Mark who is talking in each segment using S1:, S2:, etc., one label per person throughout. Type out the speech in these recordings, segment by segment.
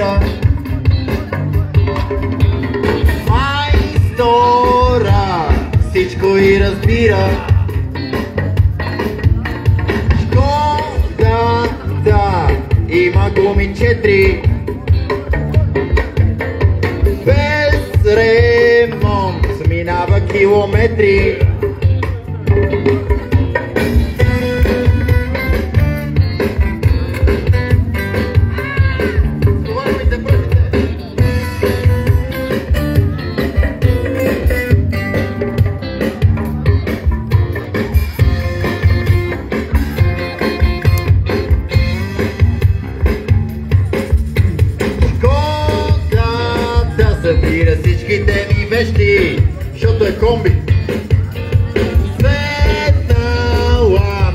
S1: спира. Майстора всичко и разбира. Шкодата има гуми 4. Без ремонт минава километри. Събира всичките ми вещи, защото е комби. Светнала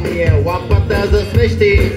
S1: ми е лампата за смещи.